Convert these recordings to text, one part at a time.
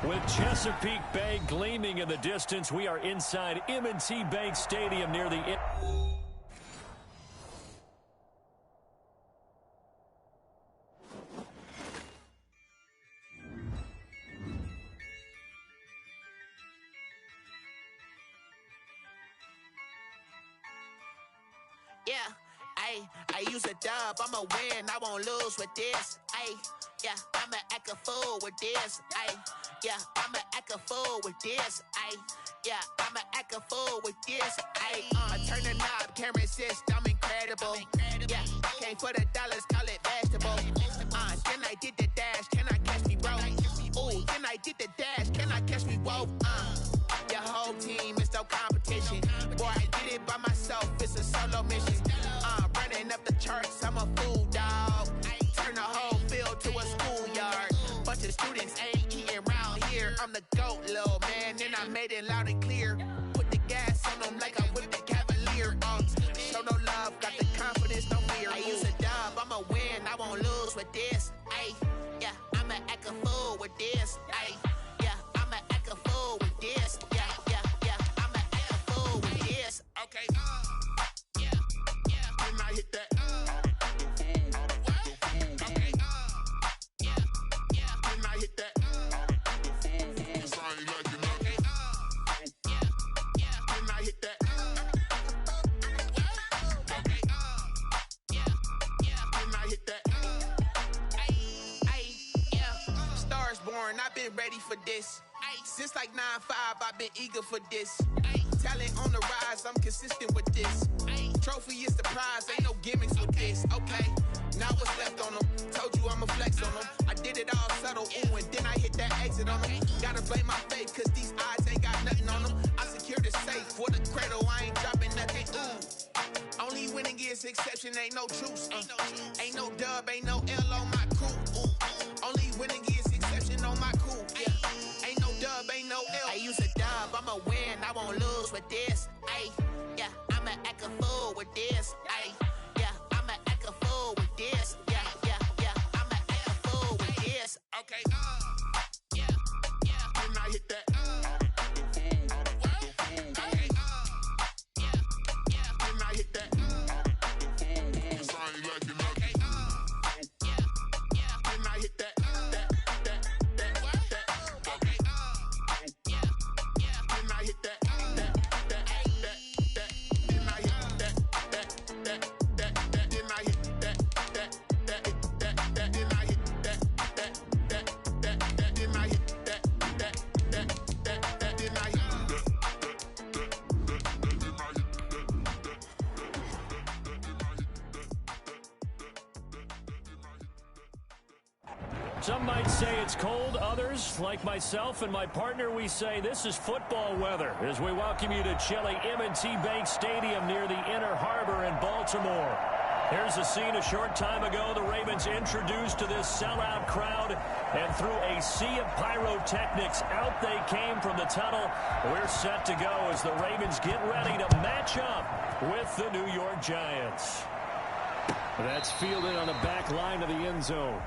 With Chesapeake Bay gleaming in the distance, we are inside M&T Bank Stadium near the... Yeah, I use a dub, I'ma win, I won't lose with this, yeah, I'ma act a fool with this, yeah, I'ma act a fool with this, yeah, I'ma act a fool with this, I turn the knob, can't resist, I'm incredible, yeah, came for the dollars, call it vegetable, then I did the dash, can I catch me, bro, ooh, then I did the dash, can I catch me, whoa, your whole team is no competition. Boy, I did it by myself, it's a solo mission. Running up the charts, I'm a fool, dog. Turn the whole field to a schoolyard. Bunch of students ain't eating round here. I'm the GOAT, little man, and I made it loud and clear. Put the gas on them like I whipped the Cavalier. Show no love, got the confidence, no fear. I use a dub, I'ma win, I won't lose with this. Yeah, I'ma act a fool with this. Yeah, I'ma act a fool with this. Okay. Yeah. Then I hit that. Okay. Yeah. Then I hit that. So I ain't like it. Okay. Yeah. Then I hit that. Okay. Yeah. Then I hit that. Yeah. Stars born, I've been ready for this. Since like 9-5, I've been eager for this. Talent on the rise, I'm consistent with this. Trophy is the prize, ain't no gimmicks with this. Okay, now what's left on them? Told you I'ma flex on them. I did it all subtle, ooh, and then I hit that exit on them. Gotta blame my faith, cause these odds ain't got nothing on them. I secured the safe for the cradle, I ain't dropping nothing, ooh. Only winning is exception, ain't no truce. Ain't no dub, ain't no L on my crew, ooh. Only winning is exception on my crew, yeah. Ain't no dub, ain't no L. I use a dub, I'ma win, I won't lose with this. Yeah, I'ma act a fool with this. Yeah, I'ma act a fool with this. Yeah, I'ma act a fool with this. Okay. Yeah. Then I hit that. Okay. Yeah. Then I hit that. So I ain't like it. Okay. Yeah. Then I hit that. Okay. Yeah. Then I hit that. Some might say it's cold. Others, like myself and my partner, we say this is football weather as we welcome you to chilly M&T Bank Stadium near the Inner Harbor in Baltimore. Here's a scene a short time ago. The Ravens introduced to this sellout crowd, and through a sea of pyrotechnics, out they came from the tunnel. We're set to go as the Ravens get ready to match up with the New York Giants. That's fielded on the back line of the end zone.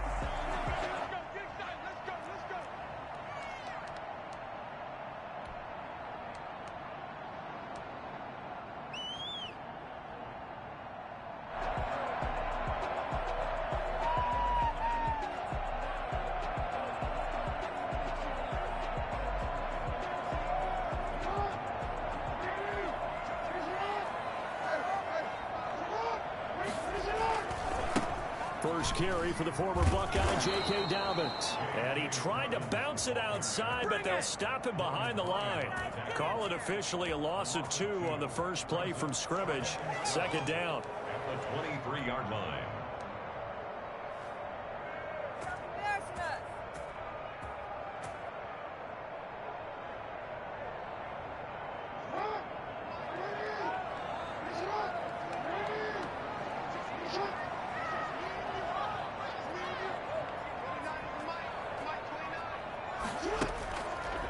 First carry for the former Buckeye, J.K. Dobbins. And he tried to bounce it outside, but they'll stop him behind the line. Call it officially a loss of 2 on the first play from scrimmage. Second down. At the 23-yard line.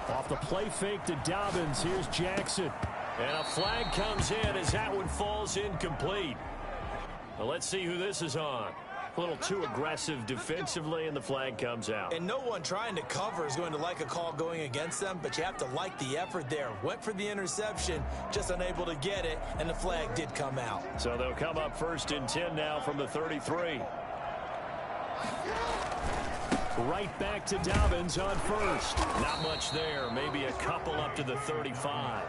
Off the play fake to Dobbins, here's Jackson. And a flag comes in as that one falls incomplete. Well, let's see who this is on. A little too aggressive defensively, and the flag comes out. And no one trying to cover is going to like a call going against them, but you have to like the effort there. Went for the interception, just unable to get it, and the flag did come out. So they'll come up 1st and 10 now from the 33. Right back to Dobbins on 1st. Not much there. Maybe a couple up to the 35.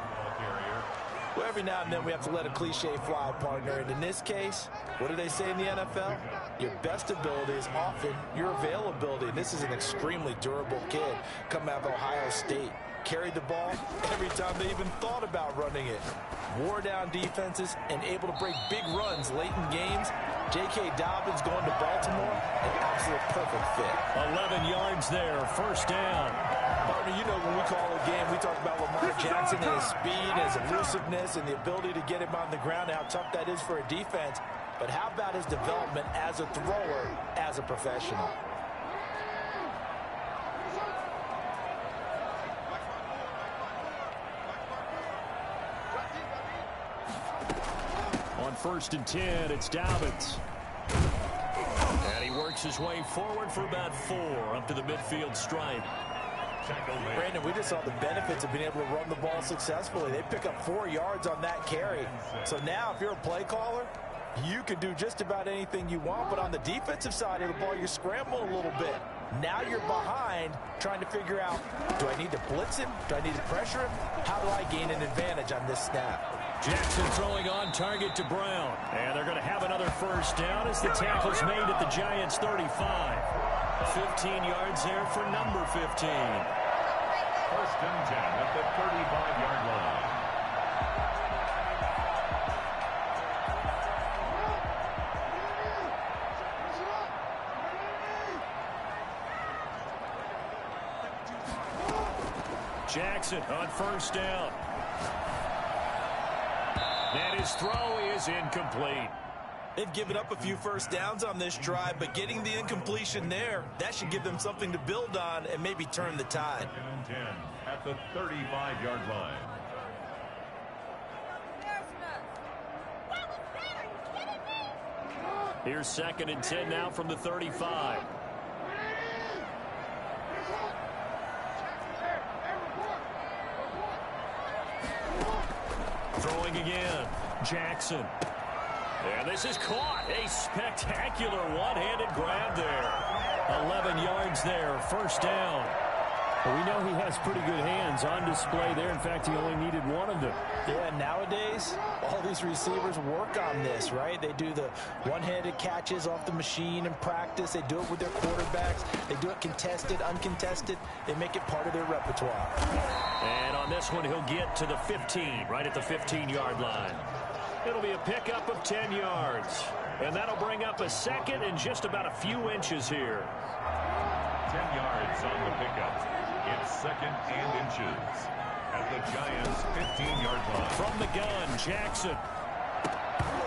Well, every now and then we have to let a cliche fly, partner. And in this case, what do they say in the NFL? Your best ability is often your availability. This is an extremely durable kid coming out of Ohio State. Carried the ball every time they even thought about running it. Wore down defenses and able to break big runs late in games. J.K. Dobbins going to Baltimore, an absolute perfect fit. 11 yards there, 1st down. Partner, you know when we call a game, we talk about Lamar Jackson and his speed, his elusiveness, and the ability to get him on the ground, and how tough that is for a defense. But how about his development as a thrower, as a professional? On 1st and 10, it's Dobbins. And he works his way forward for about 4 up to the midfield stripe. Brandon, we just saw the benefits of being able to run the ball successfully. They pick up 4 yards on that carry. So now if you're a play caller, you can do just about anything you want. But on the defensive side of the ball, you're scrambling a little bit. Now you're behind trying to figure out, do I need to blitz him? Do I need to pressure him? How do I gain an advantage on this snap? Jackson throwing on target to Brown. And they're going to have another 1st down as the tackle's made at the Giants' 35. 15 yards there for number 15. 1st and 10 at the 35-yard line. Jackson on 1st down. And his throw is incomplete. They've given up a few 1st downs on this drive, but getting the incompletion there, that should give them something to build on and maybe turn the tide. 2nd and 10 at the 35-yard line. Here's 2nd and 10 now from the 35. Throwing again. Jackson. And this is caught. A spectacular one-handed grab there. 11 yards there. 1st down. Well, we know he has pretty good hands on display there. In fact, he only needed one of them. Yeah, nowadays, all these receivers work on this, right? They do the one-handed catches off the machine in practice. They do it with their quarterbacks. They do it contested, uncontested. They make it part of their repertoire. And on this one, he'll get to the 15, right at the 15-yard line. It'll be a pickup of 10 yards. And that'll bring up a 2nd and just about a few inches here. 10 yards on the pickup. It's 2nd and inches at the Giants' 15-yard line. From the gun, Jackson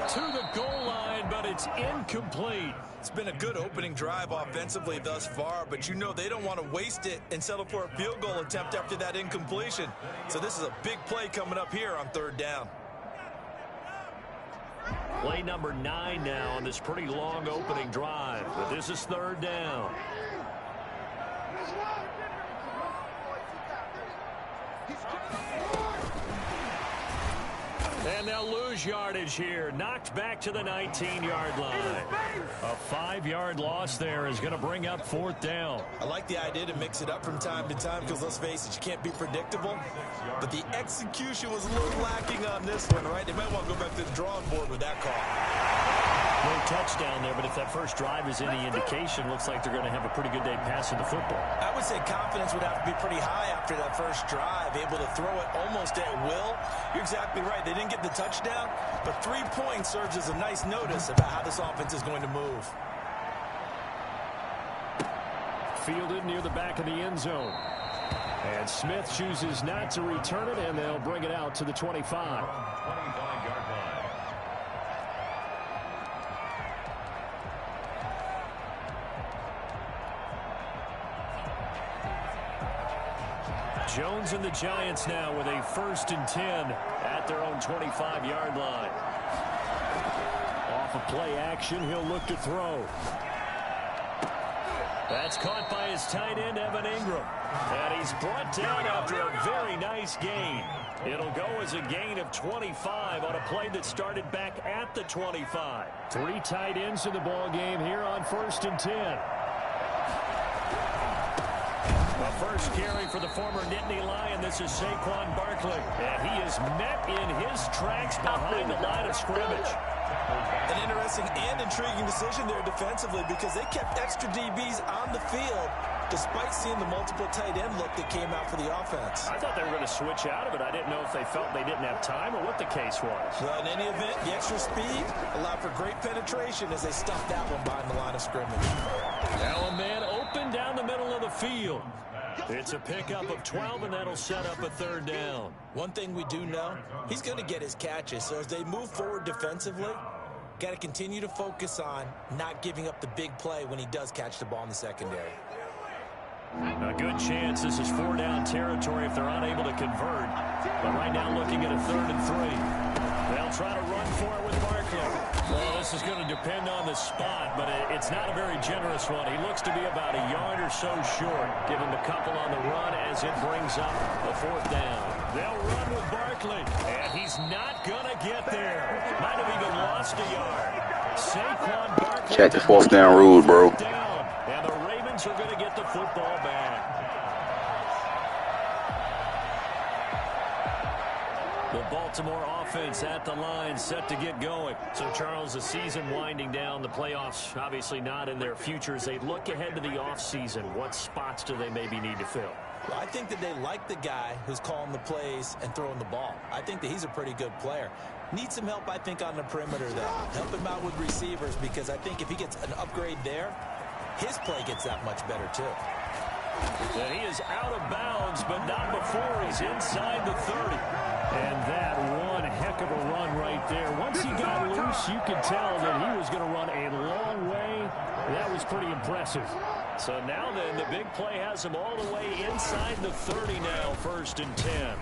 to the goal line, but it's incomplete. It's been a good opening drive offensively thus far, but you know they don't want to waste it and settle for a field goal attempt after that incompletion. So this is a big play coming up here on 3rd down. Play number 9 now on this pretty long opening drive, but this is 3rd down. And they'll lose yardage here. Knocked back to the 19-yard line. A 5-yard loss there is going to bring up 4th down. I like the idea to mix it up from time to time because, let's face it, you can't be predictable. But the execution was a little lacking on this one, right? They might want to go back to the drawing board with that call. No touchdown there, but if that first drive is any indication, looks like they're going to have a pretty good day passing the football. I would say confidence would have to be pretty high after that first drive, able to throw it almost at will. You're exactly right. They didn't get the touchdown, but 3 points serves as a nice notice about how this offense is going to move. Fielded near the back of the end zone. And Smith chooses not to return it, and they'll bring it out to the 25. 25-yard line. Jones and the Giants now with a 1st and 10 at their own 25-yard line. Off Off of play action, he'll look to throw. That's caught by his tight end, Evan Ingram. And he's brought down after a very nice gain. It'll go as a gain of 25 on a play that started back at the 25. 3 tight ends in the ball game here on 1st and 10. The first carry for the former Nittany Lion. This is Saquon Barkley. And he is met in his tracks behind the line of scrimmage. An interesting and intriguing decision there defensively because they kept extra DBs on the field despite seeing the multiple tight end look that came out for the offense. I thought they were going to switch out of it. I didn't know if they felt they didn't have time or what the case was. Well, in any event, the extra speed allowed for great penetration as they stuffed that one behind the line of scrimmage. Now a man open down the middle of the field. It's a pickup of 12, and that'll set up a 3rd down. One thing we do know, he's going to get his catches. So as they move forward defensively, got to continue to focus on not giving up the big play when he does catch the ball in the secondary. A good chance this is 4-down territory if they're unable to convert. But right now looking at a 3rd and 3. They'll try to run for it with Barkley. Well, this is going to depend on the spot, but it's not a very generous one. He looks to be about a yard or so short. Give him a couple on the run as it brings up a 4th down. They'll run with Barkley, and he's not going to get there. Might have even lost a yard. Saquon Barkley. Check the 4th down rule, bro. And the Ravens are going to get the football back. The Baltimore offense at the line set to get going. So, Charles, the season winding down, the playoffs obviously not in their future. As they look ahead to the offseason, what spots do they maybe need to fill? Well, I think that they like the guy who's calling the plays and throwing the ball. I think that he's a pretty good player. Needs some help, I think, on the perimeter, though. Help him out with receivers because I think if he gets an upgrade there, his play gets that much better, too. And he is out of bounds, but not before he's inside the 30. And that one heck of a run right there. Once he got loose, you could tell that he was going to run a long way. That was pretty impressive. So now then, the big play has him all the way inside the 30 now, 1st and 10.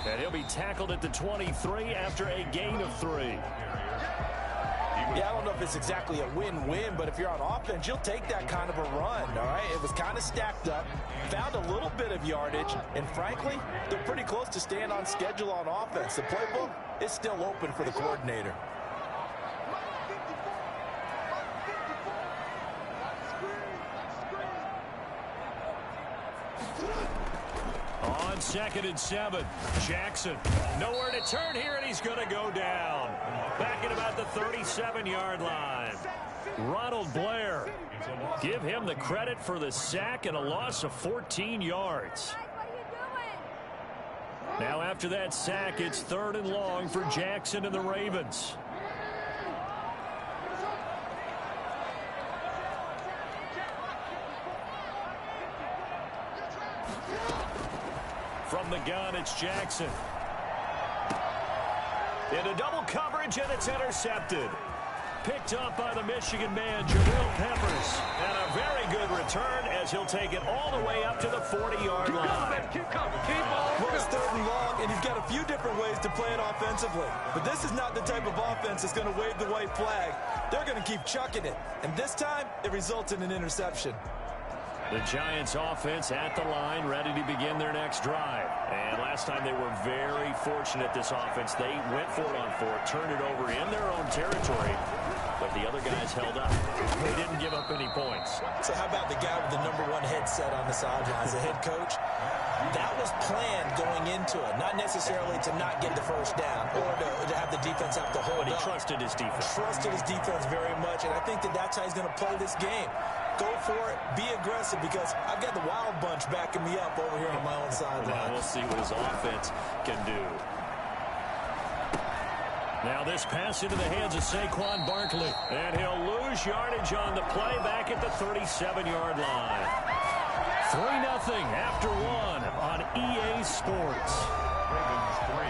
And he'll be tackled at the 23 after a gain of 3. Yeah, I don't know if it's exactly a win-win, but if you're on offense, you'll take that kind of a run, all right? It was kind of stacked up, found a little bit of yardage, and frankly, they're pretty close to staying on schedule on offense. The playbook is still open for the coordinator. On 2nd and 7, Jackson. Nowhere to turn here, and he's going to go down. Back at about the 37-yard line. Ronald Blair. Give him the credit for the sack and a loss of 14 yards. Now after that sack, it's 3rd and long for Jackson and the Ravens. From the gun, it's Jackson. Into double coverage, and it's intercepted. Picked up by the Michigan man, Jabril Peppers. And a very good return as he'll take it all the way up to the 40-yard line. Keep well, it's 3rd and long, and you've got a few different ways to play it offensively. But this is not the type of offense that's going to wave the white flag. They're going to keep chucking it. And this time, it results in an interception. The Giants offense at the line, ready to begin their next drive. And last time they were very fortunate, this offense. They went for it on 4, turned it over in their own territory, but the other guys held up. They didn't give up any points. So how about the guy with the #1 headset on the sidelines, the head coach? That was planned going into it, not necessarily to not get the 1st down or to have the defense have to hold But he up. trusted his defense. Trusted his defense very much, and I think that that's how he's going to play this game. Go for it, be aggressive, because I've got the Wild Bunch backing me up over here on my own sideline. Now we'll see what his offense can do. Now this pass into the hands of Saquon Barkley, and he'll lose yardage on the play back at the 37-yard line. 3-0 after 1 on EA Sports. Ravens 3,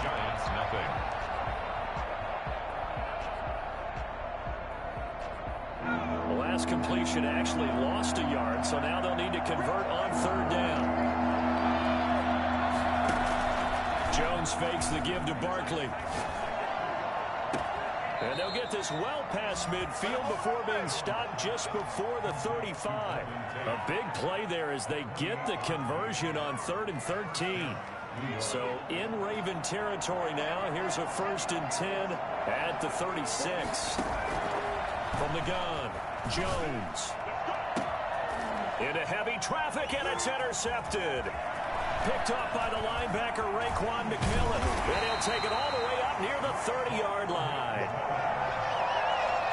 Giants 0. The last completion actually lost a yard, so now they'll need to convert on 3rd down. Jones fakes the give to Barkley. And they'll get this well past midfield before being stopped just before the 35. A big play there as they get the conversion on 3rd and 13. So in Raven territory now. Here's a 1st and 10 at the 36. From the gun, Jones. Into heavy traffic, and it's intercepted. Picked up by the linebacker, Raekwon McMillan. And he'll take it all the way up near the 30-yard line.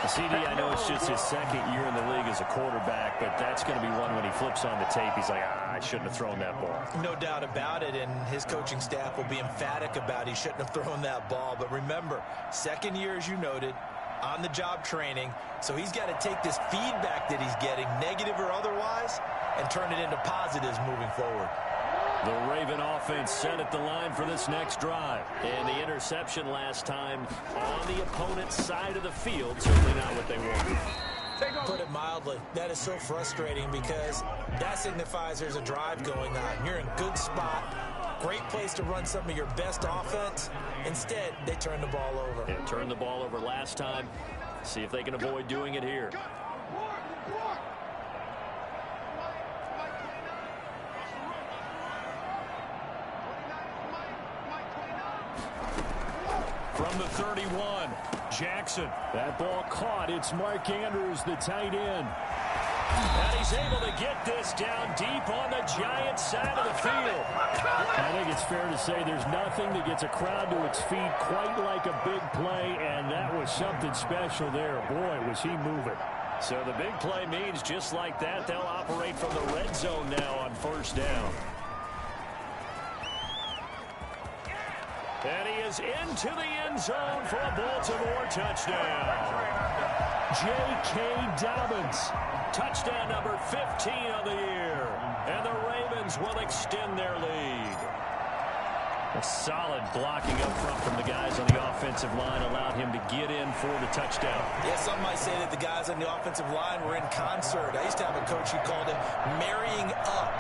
CD, I know it's just his 2nd year in the league as a quarterback, but that's going to be one when he flips on the tape. He's like, I shouldn't have thrown that ball. No doubt about it, and his coaching staff will be emphatic about he shouldn't have thrown that ball. But remember, 2nd year, as you noted, on-the-job training, so he's got to take this feedback that he's getting, negative or otherwise, and turn it into positives moving forward. The Raven offense set at the line for this next drive. And the interception last time on the opponent's side of the field, certainly not what they wanted. Put it mildly, that is so frustrating because that signifies there's a drive going on. You're in a good spot, great place to run some of your best offense. Instead, they turn the ball over. Yeah, turned the ball over last time. See if they can avoid doing it here. From the 31, Jackson. That ball caught. It's Mark Andrews, the tight end. And he's able to get this down deep on the Giants' side of the field. I think it's fair to say there's nothing that gets a crowd to its feet quite like a big play, and that was something special there. Boy, was he moving. So the big play means just like that, they'll operate from the red zone now on 1st down. And he is into the end zone for a Baltimore touchdown. J.K. Dobbins, touchdown number 15 of the year. And the Ravens will extend their lead. A solid blocking up front from the guys on the offensive line allowed him to get in for the touchdown. Yeah, some might say that the guys on the offensive line were in concert. I used to have a coach who called it marrying up.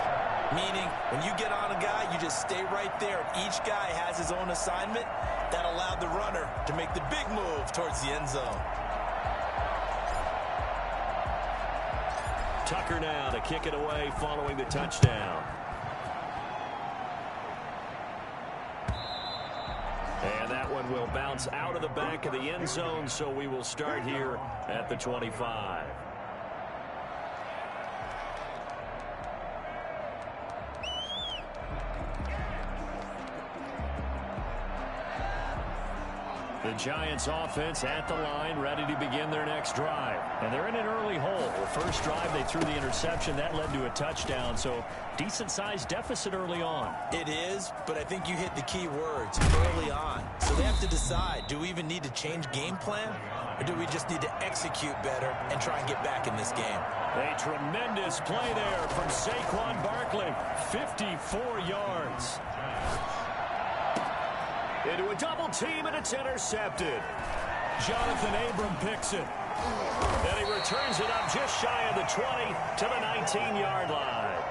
Meaning, when you get on a guy, you just stay right there. Each guy has his own assignment. That allowed the runner to make the big move towards the end zone. Tucker now to kick it away following the touchdown. And that one will bounce out of the back of the end zone, so we will start here at the 25. The Giants offense at the line, ready to begin their next drive. And they're in an early hole. The first drive, they threw the interception. That led to a touchdown, so decent-sized deficit early on. It is, but I think you hit the key words, early on. So they have to decide, do we even need to change game plan, or do we just need to execute better and try and get back in this game? A tremendous play there from Saquon Barkley, 54 yards. Into a double team, and it's intercepted. Jonathan Abram picks it. And he returns it up just shy of the 20 to the 19-yard line.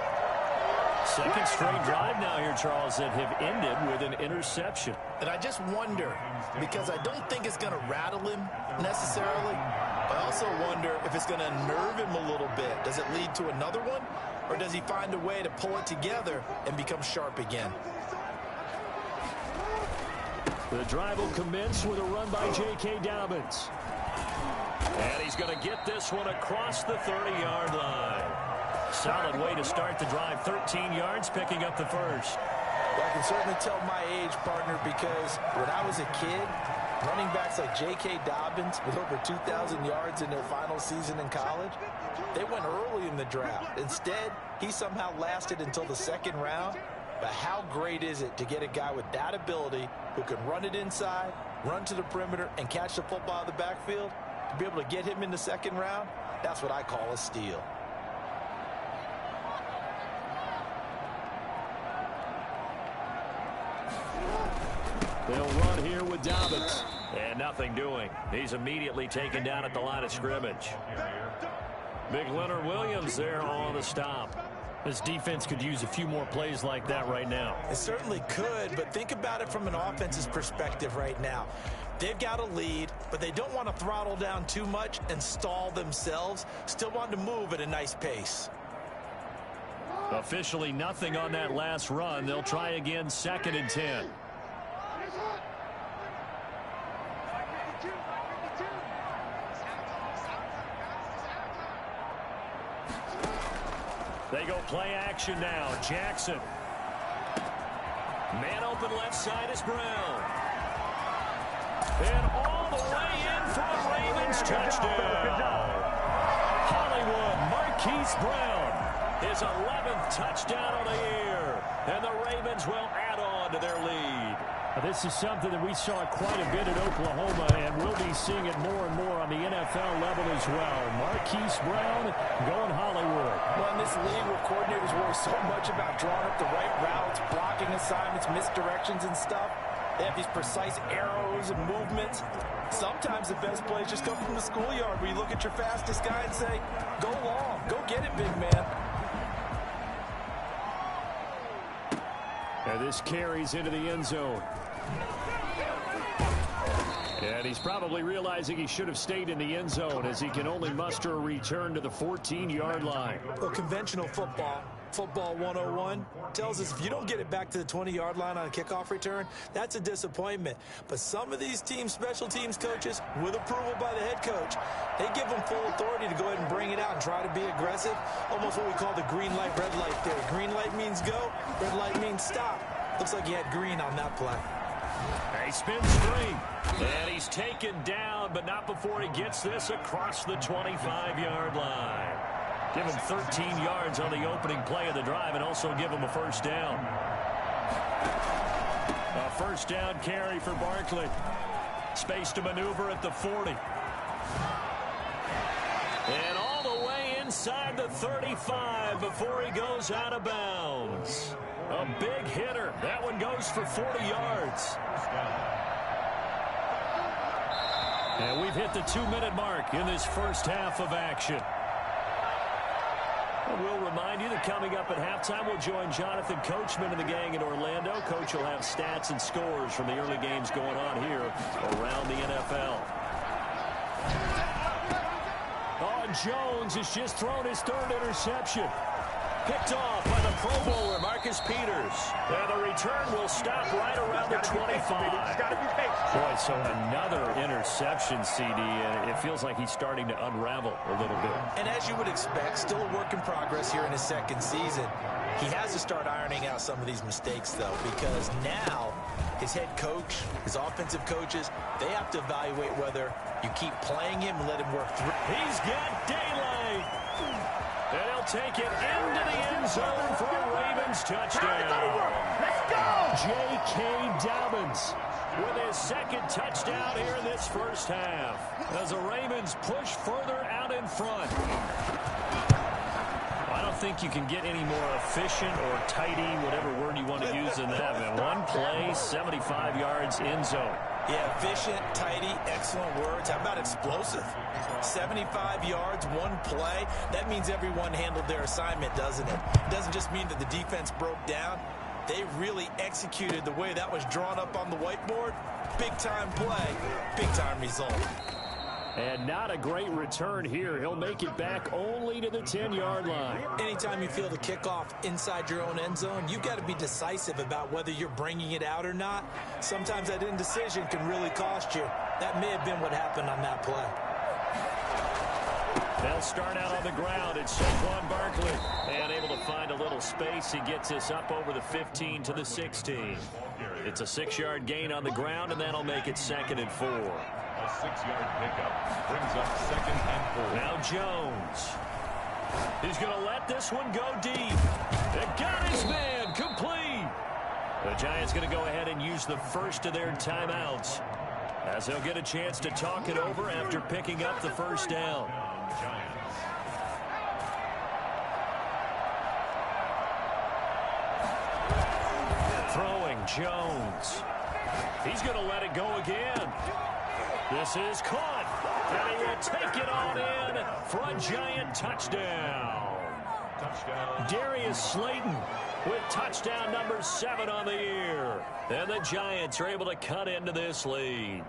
Second straight drive now here, Charles, that have ended with an interception. And I just wonder, because I don't think it's going to rattle him necessarily, but I also wonder if it's going to nerve him a little bit. Does it lead to another one, or does he find a way to pull it together and become sharp again? The drive will commence with a run by J.K. Dobbins. And he's going to get this one across the 30-yard line. Solid way to start the drive. 13 yards, picking up the first. Well, I can certainly tell my age, partner, because when I was a kid, running backs like J.K. Dobbins with over 2,000 yards in their final season in college, they went early in the draft. Instead, he somehow lasted until the 2nd round. But how great is it to get a guy with that ability who can run it inside, run to the perimeter, and catch the football out of the backfield? To be able to get him in the 2nd round, that's what I call a steal. They'll run here with Dobbins. And nothing doing. He's immediately taken down at the line of scrimmage. Big Leonard Williams there on the stop. This defense could use a few more plays like that right now. It certainly could, but think about it from an offense's perspective right now. They've got a lead, but they don't want to throttle down too much and stall themselves. Still want to move at a nice pace. Officially nothing on that last run. They'll try again, 2nd and 10. They go play action now. Jackson. Man open left side is Brown. And all the way in for a Ravens touchdown. Hollywood Marquise Brown. His 11th touchdown of the year. And the Ravens will add on to their lead. This is something that we saw quite a bit at Oklahoma, and we'll be seeing it more and more on the NFL level as well. Marquise Brown going Hollywood. Well, in this league where coordinators worry so much about drawing up the right routes, blocking assignments, misdirections and stuff, they have these precise arrows and movements. Sometimes the best plays just come from the schoolyard where you look at your fastest guy and say, go long, go get it, big man. And this carries into the end zone. And he's probably realizing he should have stayed in the end zone as he can only muster a return to the 14-yard line. Well, conventional football 101 tells us if you don't get it back to the 20-yard line on a kickoff return, that's a disappointment. But some of these special teams coaches, with approval by the head coach, they give them full authority to go ahead and bring it out and try to be aggressive. Almost what we call the green light, red light theory. Green light means go, red light means stop. Looks like he had green on that play. A spin screen. And he's taken down, but not before he gets this across the 25-yard line. Give him 13 yards on the opening play of the drive and also give him a first down. A first down carry for Barkley. Space to maneuver at the 40. And all the way inside the 35 before he goes out of bounds. A big hitter. That one goes for 40 yards. And we've hit the 2-minute mark in this first half of action. We'll remind you that coming up at halftime, we'll join Jonathan Coachman and the gang in Orlando. Coach will have stats and scores from the early games going on here around the NFL. Oh, and Jones has just thrown his 3rd interception. Picked off by the Pro Bowler, Marcus Peters. And the return will stop right around the 25. Boy, so another interception, CD, and it feels like he's starting to unravel a little bit. And as you would expect, still a work in progress here in his 2nd season. He has to start ironing out some of these mistakes, though, because now his head coach, his offensive coaches, they have to evaluate whether you keep playing him and let him work through. He's got daylight. And he'll take it into the end zone for a Ravens touchdown. Let's go! J.K. Dobbins with his 2nd touchdown here in this first half. As the Ravens push further out in front. I don't think you can get any more efficient or tidy, whatever word you want to use in that. Man, one play, 75 yards, end zone. Yeah, efficient, tidy, excellent words. How about explosive? 75 yards, one play. That means everyone handled their assignment, doesn't it? It doesn't just mean that the defense broke down. They really executed the way that was drawn up on the whiteboard. Big-time play, big-time result. And not a great return here. He'll make it back only to the 10-yard line. Anytime you feel the kickoff inside your own end zone, you've got to be decisive about whether you're bringing it out or not. Sometimes that indecision can really cost you. That may have been what happened on that play. They'll start out on the ground. It's Saquon Barkley. And able to find a little space. He gets us up over the 15 to the 16. It's a 6-yard gain on the ground, and that'll make it 2nd and 4. A 6-yard pickup brings up 2nd and 4. Now Jones. He's going to let this one go deep. It got his man complete. The Giants going to go ahead and use the first of their timeouts as they'll get a chance to talk it over after picking up the first down. Throwing Jones. He's going to let it go again. This is caught, and he will take it on in for a Giant touchdown. Darius Slayton with touchdown number 7 on the year. And the Giants are able to cut into this lead.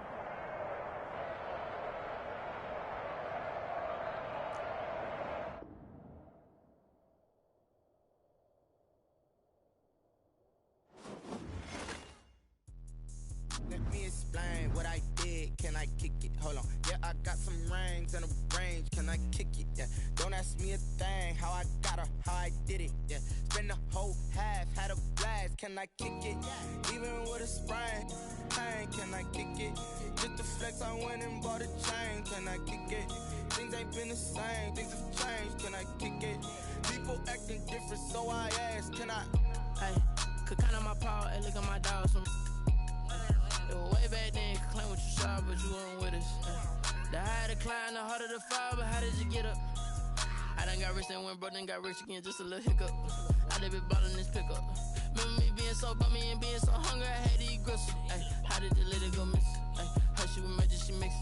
can I kick it? Hold on. Yeah, I got some rings and a range, can I kick it? Yeah, don't ask me a thing, how I got her, how I did it. Yeah, spend the whole half, had a blast, can I kick it? Even with a sprain, pain, can I kick it? Just the flex, I went and bought a chain, can I kick it? Things ain't been the same, things have changed, can I kick it? People acting different, so I ask, can I? Hey, could count on my power, hey, look at my dogs. It was way back then, could claim what you saw, but you weren't with us. The higher the climb, the harder the fall, but how did you get up? I done got rich and went broke, then got rich again, just a little hiccup. I done been ballin' this pickup. Remember me being so bummy and being so hungry, I had to eat gristle. Ay, how did the lady go miss? Ay, how she was magic, she mixed.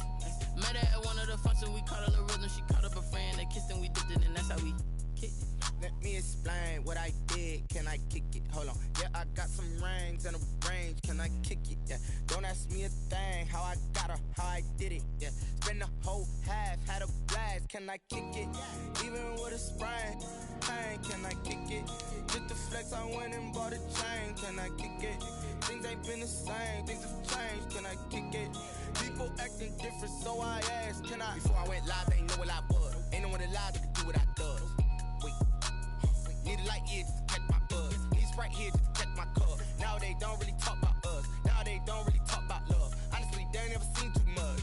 Met her at one of the functions, we caught a little rhythm, she caught up a friend, they kissed and we dipped it, and that's how we kicked it. Let me explain what I did, can I kick it? Hold on, yeah, I got some rings and a range, can I kick it? Yeah, don't ask me a thing, how I got her, how I did it. Yeah, spend the whole half, had a blast, can I kick it? Even with a sprain, pain, can I kick it? Just the flex, I went and bought a chain, can I kick it? Things ain't been the same, things have changed, can I kick it? People acting different, so I asked, can I? Before I went live, they know what I was. Ain't no one alive that could do what I does. Wait, need a light here just to catch my buzz. Need Sprite here just to catch my cup. Now they don't really talk about us. Now they don't really talk about love. Honestly, they ain't never seen too much.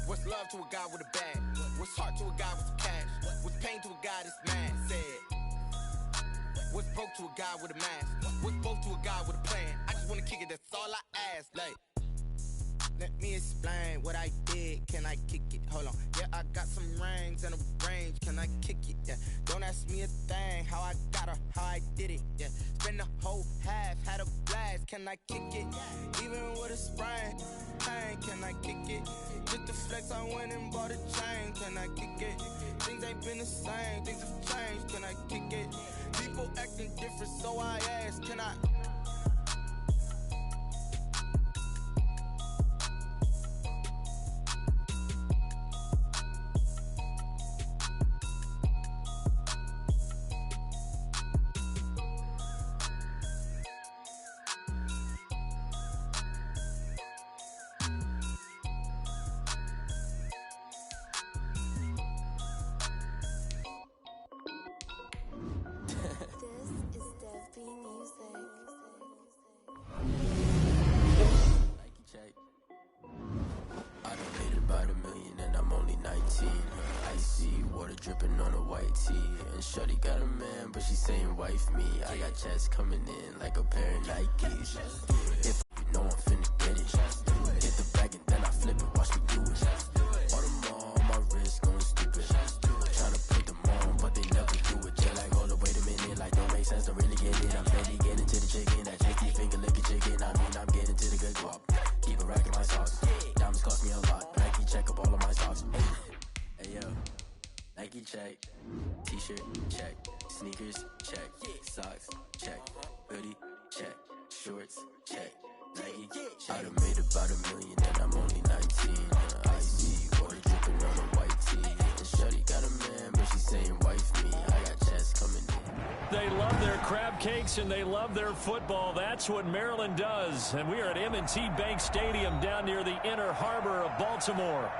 What's love to a guy with a bag? What's heart to a guy with some cash? What's pain to a guy that's mad? Said. What's broke to a guy with a mask? What's both to a guy with a plan? I just wanna kick it, that's all I ask. Like, let me explain what I did, can I kick it? Hold on, yeah, I got some rings and a range, can I kick it? Yeah, don't ask me a thing, how I got her, how I did it. Yeah, spend the whole half, had a blast, can I kick it? Even with a sprain, pain, can I kick it? Just the flex, I went and bought a chain, can I kick it? Things ain't been the same, things have changed, can I kick it? People acting different, so I ask, can I? Dripping on a white tee, and shorty got a man, but she saying wife me. I got checks coming in like a pair of Nikes. If you know I'm finna get it, hit the bag and then I flip it, watch me do it. All them all on my wrist going stupid. Tryna put them on, but they never do it. Just like, hold up, wait a minute, like don't make sense, don't really get it. I'm steady getting to the chicken, that tasty finger licking chicken. I mean, I'm getting to the good guap. Keep a rack in my socks. Diamonds cost me a lot. Nike check up all of my socks. Hey yo. Nike check, t-shirt check, sneakers check, socks check, hoodie check, shorts check, Nike check. I done made about $1 million and I'm only 19. Icy water dripping on a white tee. And shorty got a man, but she saying wife me. I got checks coming in. They love their crab cakes and they love their football. That's what Maryland does. And we are at M&T Bank Stadium down near the Inner Harbor of Baltimore.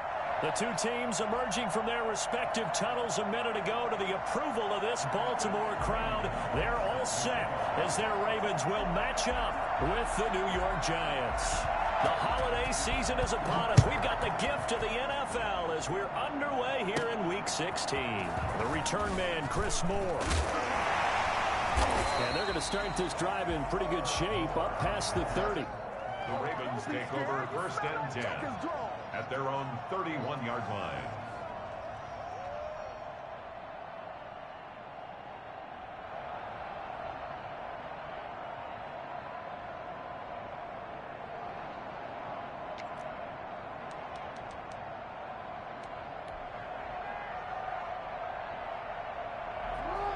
The two teams emerging from their respective tunnels a minute ago to the approval of this Baltimore crowd. They're all set as their Ravens will match up with the New York Giants. The holiday season is upon us. We've got the gift of the NFL as we're underway here in Week 16. The return man, Chris Moore. And they're going to start this drive in pretty good shape up past the 30. The Ravens take over 1st and 10 at their own 31-yard line.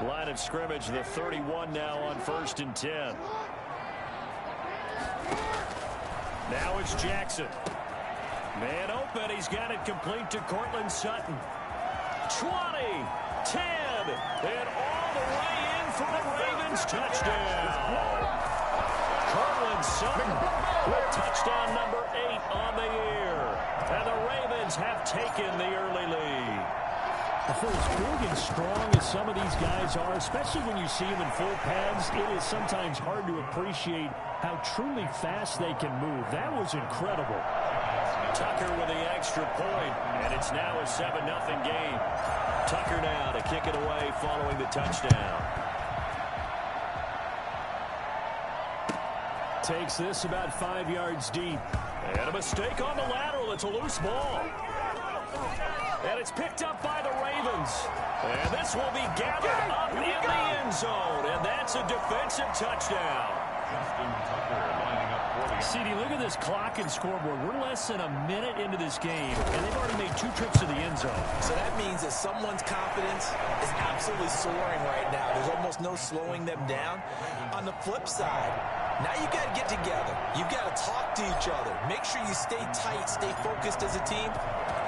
Line of scrimmage, the 31 now on 1st and 10. Now it's Jackson. Man open, he's got it complete to Cortland Sutton. 20, 10, and all the way in for the Ravens touchdown. Cortland Sutton with touchdown number 8. feet on the year. And the Ravens have taken the early lead. For as big and strong as some of these guys are, especially when you see them in full pads, it is sometimes hard to appreciate how truly fast they can move. That was incredible. Tucker with the extra point, and it's now a 7-0 game. Tucker now to kick it away following the touchdown. Takes this about 5 yards deep. And a mistake on the lateral. It's a loose ball. And it's picked up by the Ravens. And this will be gathered up in the end zone. And that's a defensive touchdown. Justin Tucker lining up for the... CD, look at this clock and scoreboard. We're less than a minute into this game, and they've already made 2 trips to the end zone. So that means that someone's confidence is absolutely soaring right now. There's almost no slowing them down. On the flip side, now you've got to get together. You've got to talk to each other. Make sure you stay tight, stay focused as a team.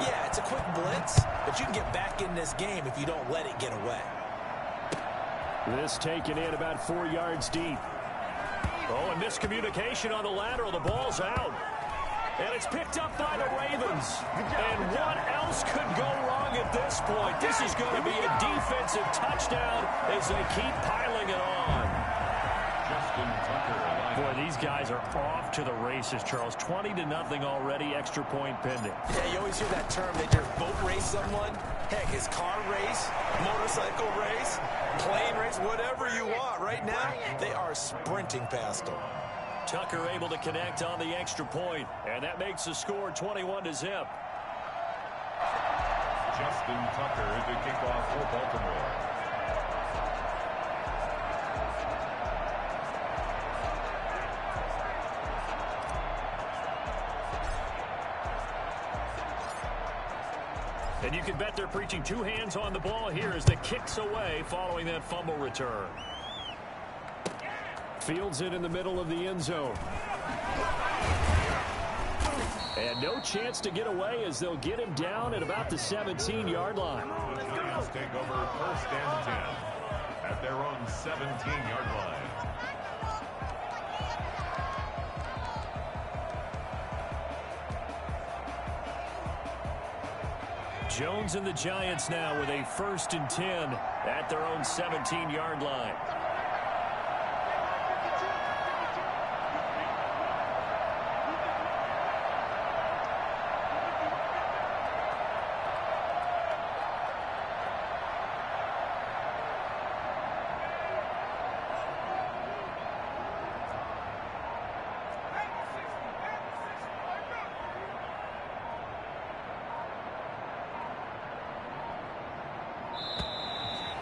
Yeah, it's a quick blitz, but you can get back in this game if you don't let it get away. This taken in about 4 yards deep. Oh, and miscommunication on the lateral. The ball's out. And it's picked up by the Ravens. And what else could go wrong at this point? This is going to be a defensive touchdown as they keep piling it on. Justin Tucker. Boy, these guys are off to the races, Charles. 20-0 already, extra point pending. Yeah, you always hear that term. They just boat race someone. Heck, it's car race, motorcycle race, plane race, whatever you want. Right now, they are sprinting past them. Tucker able to connect on the extra point, and that makes the score 21-0. Justin Tucker to kick off for Baltimore. And you can bet they're preaching 2 hands on the ball here as the kick's away following that fumble return. Fields it in the middle of the end zone. And no chance to get away as they'll get him down at about the 17-yard line. The Giants take over 1st and 10 at their own 17-yard line. Jones and the Giants now with a 1st and 10 at their own 17-yard line.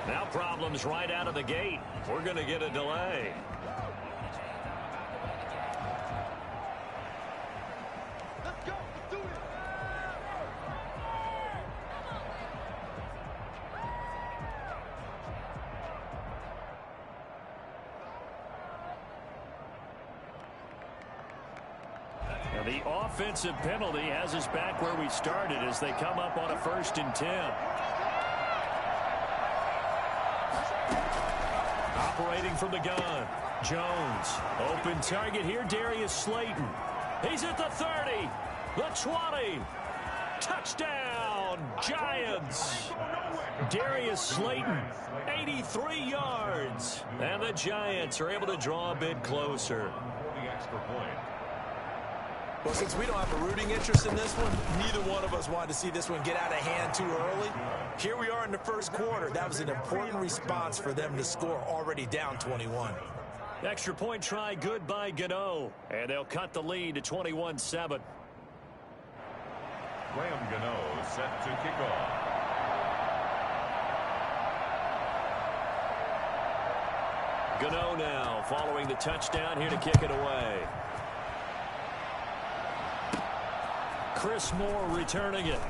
Now problems right out of the gate. We're going to get a delay. Let's go. Do it. Now the offensive penalty has us back where we started as they come up on a 1st and 10. Operating from the gun. Jones. Open target here. Darius Slayton. He's at the 30. The 20. Touchdown, Giants. Darius Slayton, 83 yards. And the Giants are able to draw a bit closer. The extra point. Well, since we don't have a rooting interest in this one, neither one of us wanted to see this one get out of hand too early. Here we are in the 1st quarter. That was an important response for them to score already down 21. Extra point try good by Gano. And they'll cut the lead to 21-7. Graham Gano set to kick off. Gano now following the touchdown here to kick it away. Chris Moore returning it.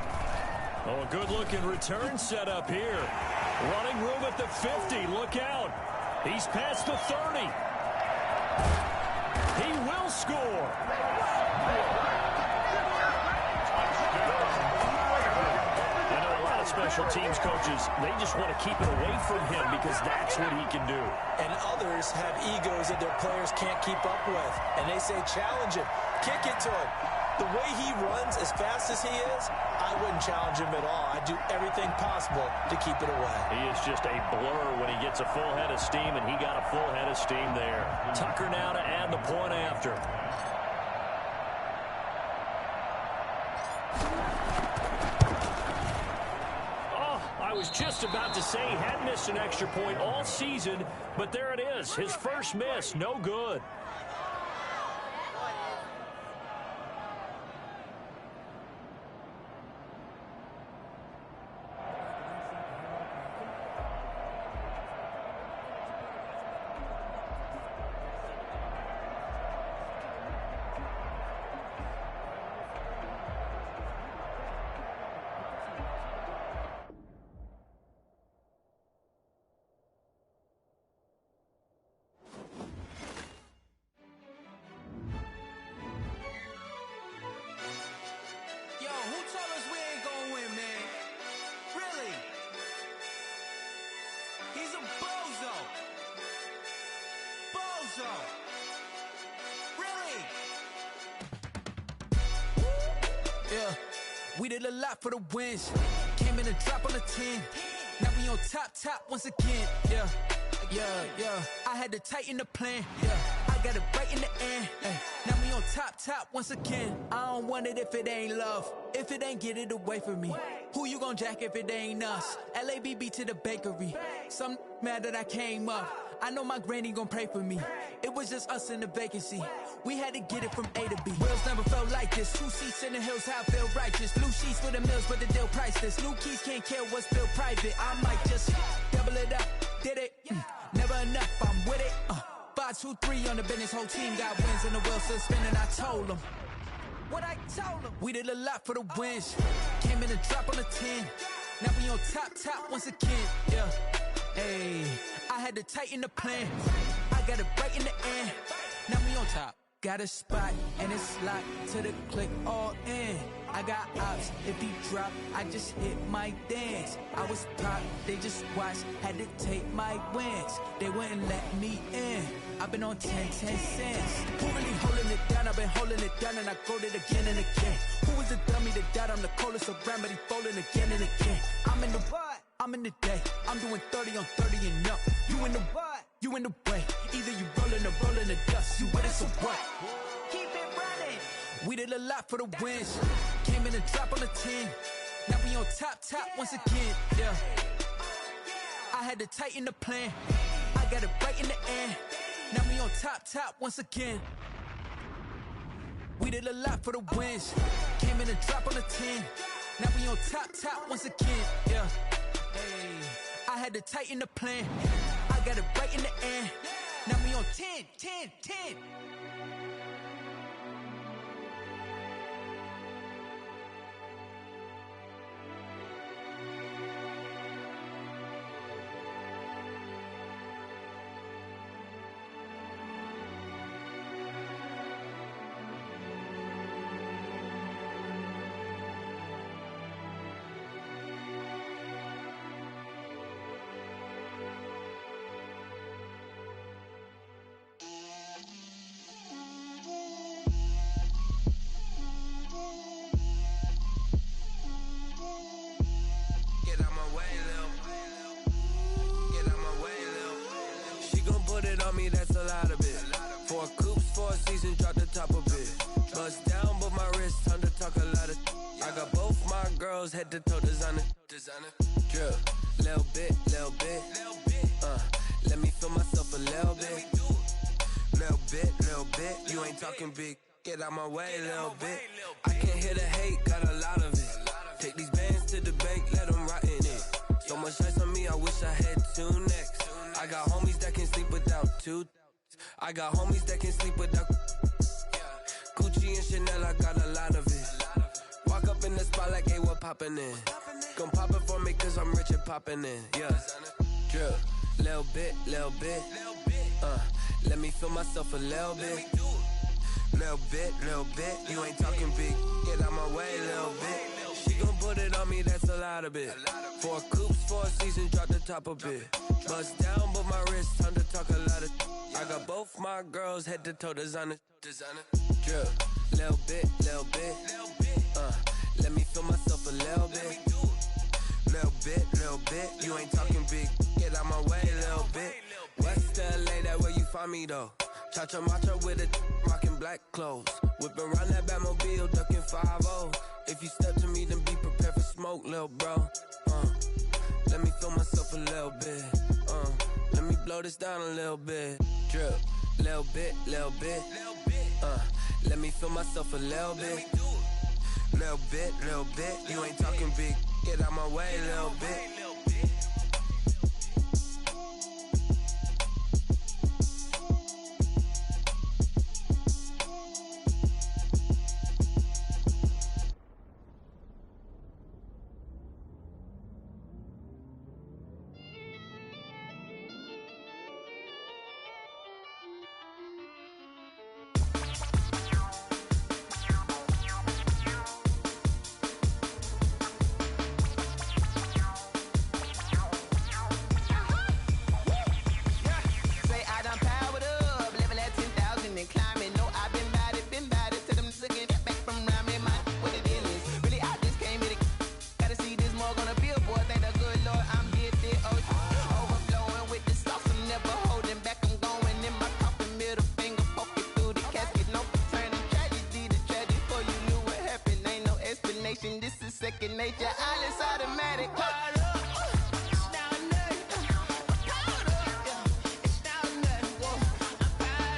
Oh, a good-looking return set up here. Running room at the 50. Look out. He's past the 30. He will score. I know a lot of special teams coaches, they just want to keep it away from him because that's what he can do. And others have egos that their players can't keep up with. And they say, challenge him. Kick it to him. The way he runs, as fast as he is, I wouldn't challenge him at all. I'd do everything possible to keep it away. He is just a blur when he gets a full head of steam, and he got a full head of steam there. Tucker now to add the point after. I was just about to say he hadn't missed an extra point all season, but there it is. His first miss, no good. Yeah, we did a lot for the wins. Came in and drop on the 10. Now we on top once again. Yeah. I had to tighten the plan. Yeah, I got it right in the end. Now we on top once again. I don't want it if it ain't love. If it ain't, get it away from me. Who you gon' jack if it ain't us? LABB to the bakery. Some mad that I came up. I know my granny gon' pray for me. It was just us in the vacancy. We had to get it from A to B. Wheels never felt like this. 2 seats in the hills, how I feel righteous. Blue sheets for the mills, but the deal priceless. New keys can't care what's still private. I might just double it up. Did it? Never enough, I'm with it. 5, 2, 3 on the business. Whole team got wins and the wheels still spinning. I told them what I told them. We did a lot for the wins. Came in and drop on the 10. Now we on top once again. Yeah. Hey, I had to tighten the plan. I got it right in the end. Now we on top. Got a spot and it's locked to the click all in. I got ops, if he drop, I just hit my dance. I was pop, they just watched, had to take my wins. They wouldn't let me in. I've been on 10 cents. Who really holding it down? I've been holding it down and I go it again and again. Who was the dummy that died? I'm the coldest around, but he folding again and again. I'm in the what? I'm in the day. I'm doing 30 on 30 and up. You in the what? You in the way. Either you rolling or rolling the dust. You with it, so what? Keep it running. We did a lot for the wins. Came in and drop on the 10. Now we on top once again. Yeah. I had to tighten the plan. I got it right in the end. Now we on top once again. We did a lot for the wins. Came in and drop on the 10. Now we on top once again. Yeah. Hey, I had to tighten the plan. I got it right in the end. Now we on 10. That's a lot of it. 4 coops, 4 seasons, drop the top of it. Bust down, but my wrist, time to talk a lot of. I got both my girls head to toe designer. Drip, little bit. Let me feel myself a little bit. Little bit. You ain't talking big. Get out my way, little bit. I can't hear the hate, got a lot of it. Take these bands to the bank, let them rot in it. So much ice on me, I wish I had 2 necks. I got homies that can sleep without 2. I got homies that can sleep without Gucci and Chanel, I got a lot of it. Walk up in the spot like, hey, what poppin' in? Gon' pop it for me cause I'm rich and poppin' in. Yeah, drip, little bit. Let me feel myself a little bit. Little bit. You ain't talking big, get out my way, little bit. She gon' put it on me, that's a lot of it. 4 coops, 4 seasons, drop the top of it. Bust down, but my wrist, time to talk a lot of. I got both my girls head to toe designer. Drip, Little bit, little bit. Let me feel myself a little bit. Little bit. You ain't talking big. Get out my way, little bit. West LA, that where you find me though. Cha-cha macha with a rockin' black clothes. Whipping around that Batmobile, ducking 5-0. If you step to me, then be prepared for smoke, little bro. Let me feel myself a little bit. Let me blow this down a little bit. Drip, little bit, little bit. Let me feel myself a little bit. Little bit, little bit. You ain't talking big. Get out my way, little bit. This is second nature, all is automatic.